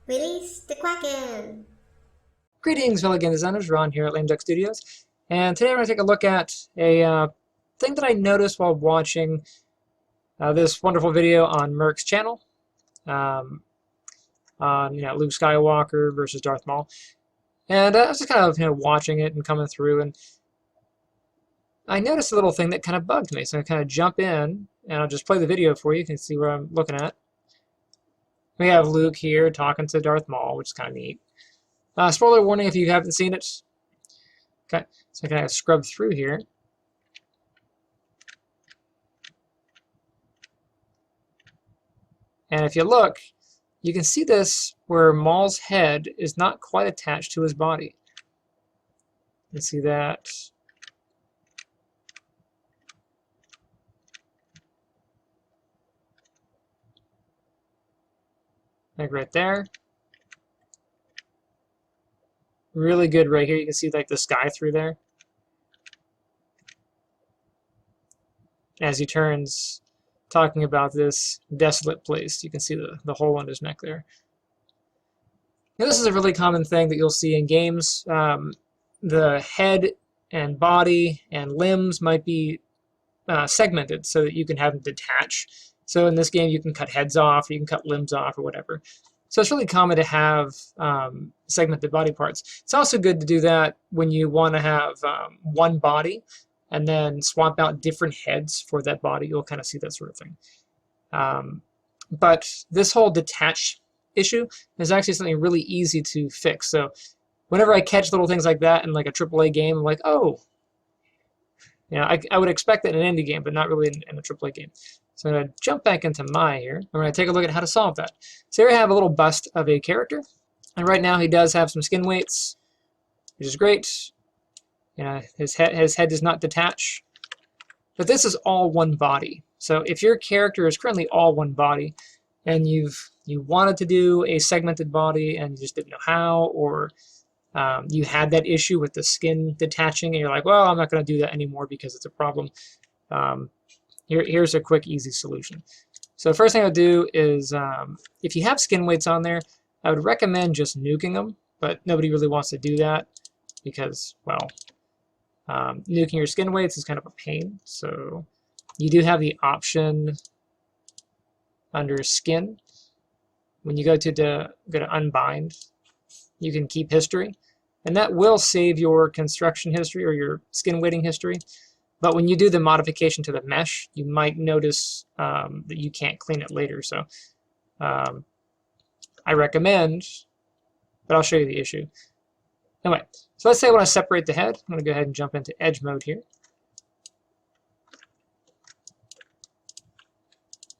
Release the Kraken! Greetings, fellow game designers. Ron here at Lame Duck Studios, and today we're going to take a look at a thing that I noticed while watching this wonderful video on Merc's channel on Luke Skywalker versus Darth Maul, and I was just kind of watching it and coming through, and I noticed a little thing that kind of bugged me. So I kind of jump in and I'll just play the video for you. You can see what I'm looking at. We have Luke here talking to Darth Maul, which is kind of neat. Spoiler warning if you haven't seen it. Okay, so I can scrub through here. And if you look, you can see this where Maul's head is not quite attached to his body. You see that? Like right there. Really good right here. You can see like the sky through there. As he turns, talking about this desolate place, you can see the hole in his neck there. Now, this is a really common thing that you'll see in games. The head and body and limbs might be segmented so that you can have them detach. So in this game, you can cut heads off, you can cut limbs off, or whatever. So it's really common to have segmented body parts. It's also good to do that when you want to have one body and then swap out different heads for that body. You'll kind of see that sort of thing. But this whole detach issue is actually something really easy to fix. So whenever I catch little things like that in like a AAA game, I'm like, oh, I would expect that in an indie game, but not really in a AAA game. So I'm going to jump back into my here. I'm going to take a look at how to solve that. So here I have a little bust of a character. And right now he does have some skin weights, which is great. His head does not detach. But this is all one body. So if your character is currently all one body, and you wanted to do a segmented body and you just didn't know how, or you had that issue with the skin detaching, and you're like, well, I'm not going to do that anymore because it's a problem. Here's a quick, easy solution. So the first thing I'll do is, if you have skin weights on there, I would recommend just nuking them, but nobody really wants to do that because, well, nuking your skin weights is kind of a pain. So you do have the option under skin. When you go to unbind, you can keep history, and that will save your construction history or your skin weighting history. But when you do the modification to the mesh, you might notice that you can't clean it later. So I recommend, but I'll show you the issue. Anyway, so let's say I want to separate the head. I'm going to go ahead and jump into edge mode here.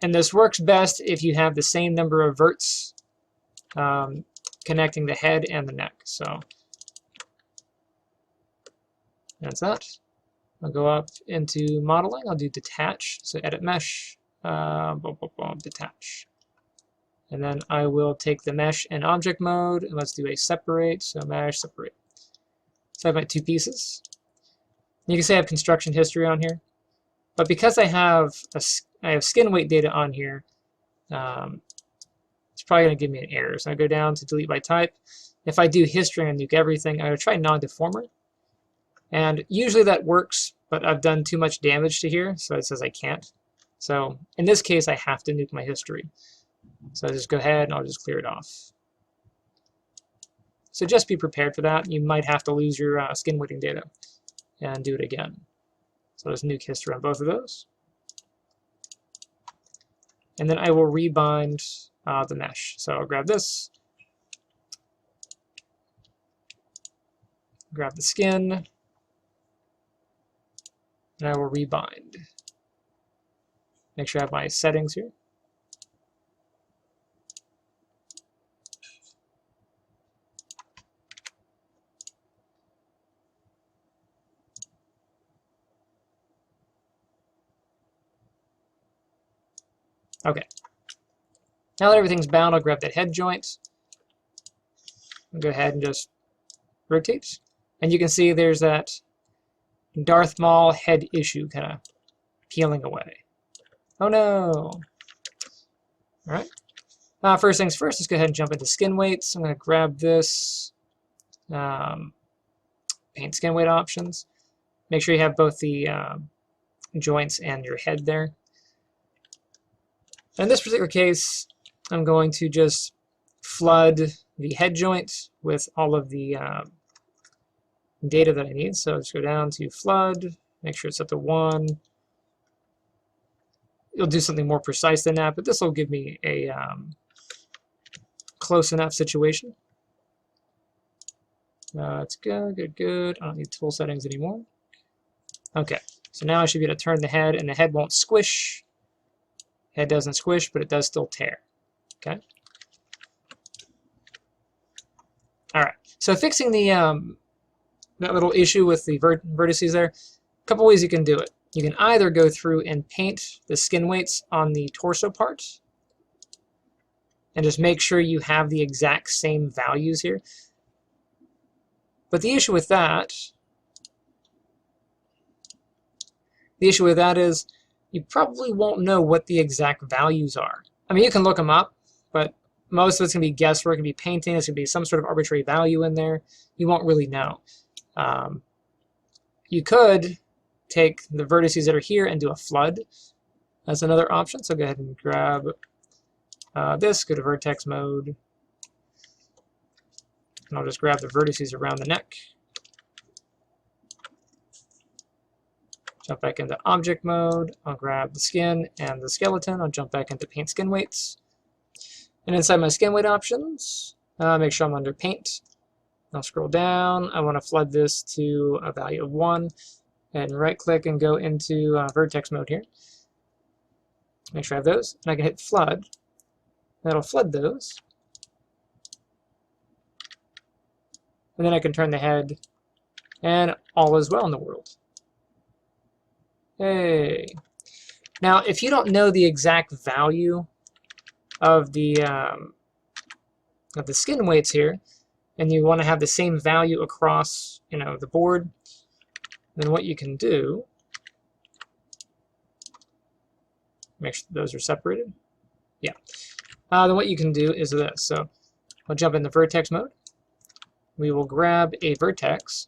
And this works best if you have the same number of verts connecting the head and the neck. So that's that. I'll go up into modeling. I'll do detach. So edit mesh, detach. And then I will take the mesh and object mode, and let's do a separate. So mesh, separate. So I have my two pieces. You can say I have construction history on here, but because I have skin weight data on here, it's probably going to give me an error. So I go down to delete by type. If I do history and nuke everything, I'm going to try non-deformer. And usually that works, but I've done too much damage to here, so it says I can't. So in this case, I have to nuke my history. So I'll just go ahead and I'll just clear it off. So just be prepared for that. You might have to lose your skin weighting data and do it again. So let's nuke history on both of those. And then I will rebind the mesh. So I'll grab this, grab the skin, and I will rebind. Make sure I have my settings here. Okay. Now that everything's bound, I'll grab that head joint and go ahead and just rotate. And you can see there's that Darth Maul head issue kind of peeling away. Oh no! Alright. First things first, let's go ahead and jump into skin weights. I'm going to grab this paint skin weight options. Make sure you have both the joints and your head there. In this particular case, I'm going to just flood the head joint with all of the data that I need. So just go down to flood, make sure it's set to 1. You'll do something more precise than that, but this will give me a close enough situation. It's good, good, good. I don't need tool settings anymore. Okay, so now I should be able to turn the head, and the head won't squish. Head doesn't squish, but it does still tear. Okay. All right. So fixing the that little issue with the vertices there, a couple ways you can do it. You can either go through and paint the skin weights on the torso part, and just make sure you have the exact same values here. But the issue with that is you probably won't know what the exact values are. I mean, you can look them up, but most of it's going to be guesswork. It's going to be painting. It's going to be some sort of arbitrary value in there. You won't really know. You could take the vertices that are here and do a flood. That's another option. So go ahead and grab this, go to vertex mode, and I'll just grab the vertices around the neck. Jump back into object mode. I'll grab the skin and the skeleton. I'll jump back into paint skin weights. And inside my skin weight options, make sure I'm under paint. I'll scroll down. I want to flood this to a value of 1. And right click and go into vertex mode here. Make sure I have those. And I can hit flood. That'll flood those. And then I can turn the head, and all is well in the world. Hey. Now, if you don't know the exact value of the skin weights here, and you want to have the same value across, the board, then what you can do, make sure those are separated. Yeah. Then what you can do is this. So I'll jump into vertex mode. We will grab a vertex.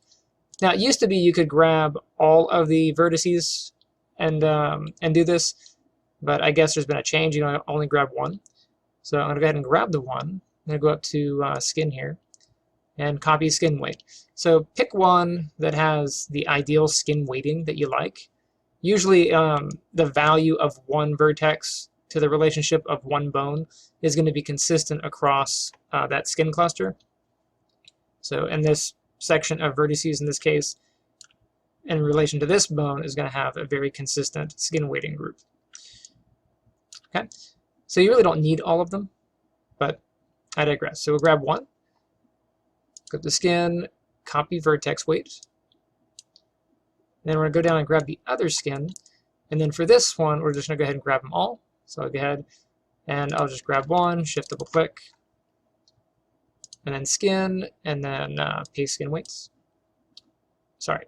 Now, it used to be you could grab all of the vertices and do this, but I guess there's been a change. You can only grab one. So I'm going to go ahead and grab the one. I'm going to go up to skin here and copy skin weight. So pick one that has the ideal skin weighting that you like. Usually the value of one vertex to the relationship of one bone is going to be consistent across that skin cluster. So in this section of vertices, in this case, in relation to this bone, is going to have a very consistent skin weighting group. Okay, so you really don't need all of them, but I digress. So we'll grab one, go to skin, copy vertex weight. Then we're going to go down and grab the other skin. And then for this one, we're just going to go ahead and grab them all. So I'll go ahead and I'll just grab one, shift double click, and then skin, and then paste skin weights. Sorry,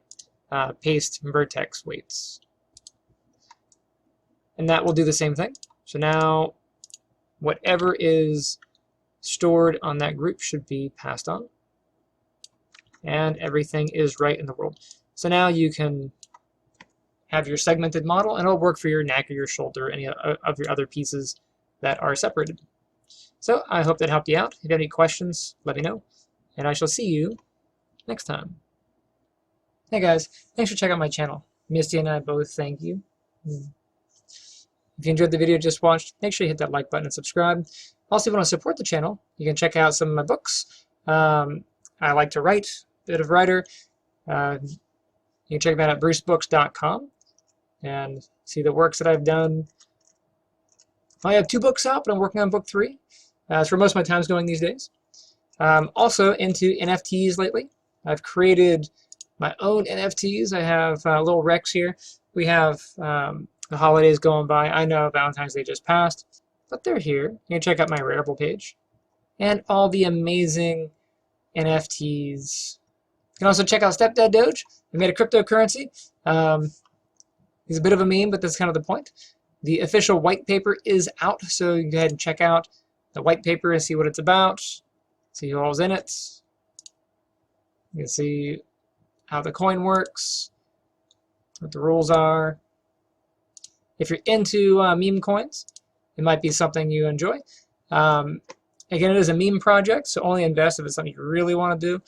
paste vertex weights. And that will do the same thing. So now whatever is stored on that group should be passed on. And everything is right in the world. So now you can have your segmented model, and it'll work for your neck or your shoulder, any of your other pieces that are separated. So I hope that helped you out. If you have any questions, let me know, and I shall see you next time. Hey guys, thanks for checking out my channel. Misty and I both thank you. If you enjoyed the video you just watched, make sure you hit that like button and subscribe. Also, if you want to support the channel, you can check out some of my books. I like to write, a bit of writer. You can check them out at brucebooks.com and see the works that I've done. I have 2 books out, but I'm working on book 3. That's where most of my time's going these days. Also into NFTs lately. I've created my own NFTs. I have little Rex here. We have the holidays going by. I know Valentine's Day just passed, but they're here. You can check out my Rarible page and all the amazing NFTs. You can also check out Stepdad Doge. We made a cryptocurrency. He's a bit of a meme, but that's kind of the point. The official white paper is out, so you can go ahead and check out the white paper and see what it's about, see who all's in it. You can see how the coin works, what the rules are. If you're into meme coins, it might be something you enjoy. Again, it is a meme project, so only invest if it's something you really want to do.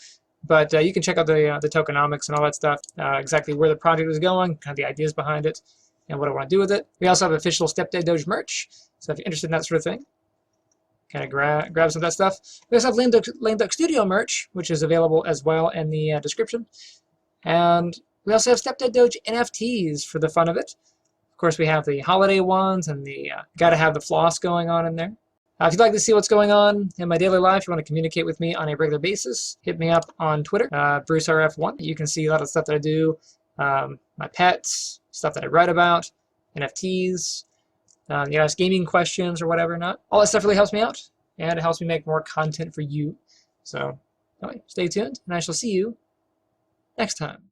But you can check out the tokenomics and all that stuff, exactly where the project is going, kind of the ideas behind it, and what I want to do with it. We also have official Step Day Doge merch, so if you're interested in that sort of thing, kind of grab some of that stuff. We also have Lame Duck Studio merch, which is available as well in the description. And we also have Step Day Doge NFTs for the fun of it. Of course, we have the holiday ones and the gotta have the floss going on in there. If you'd like to see what's going on in my daily life, you want to communicate with me on a regular basis, hit me up on Twitter, BruceRF1. You can see a lot of stuff that I do, my pets, stuff that I write about, NFTs, you ask gaming questions or whatever not. All that stuff really helps me out, and it helps me make more content for you. So, anyway, stay tuned, and I shall see you next time.